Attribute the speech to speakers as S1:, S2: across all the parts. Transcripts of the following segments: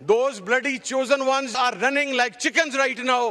S1: those bloody chosen ones are running like chickens right now.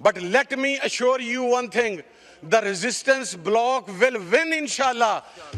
S1: But let me assure you one thing, the resistance bloc will win inshallah.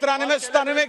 S1: 93 97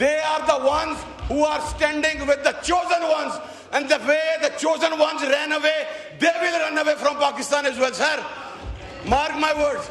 S1: They are the ones who are standing with the chosen ones, and the way the chosen ones ran away, they will run away from Pakistan as well, sir. Mark my words.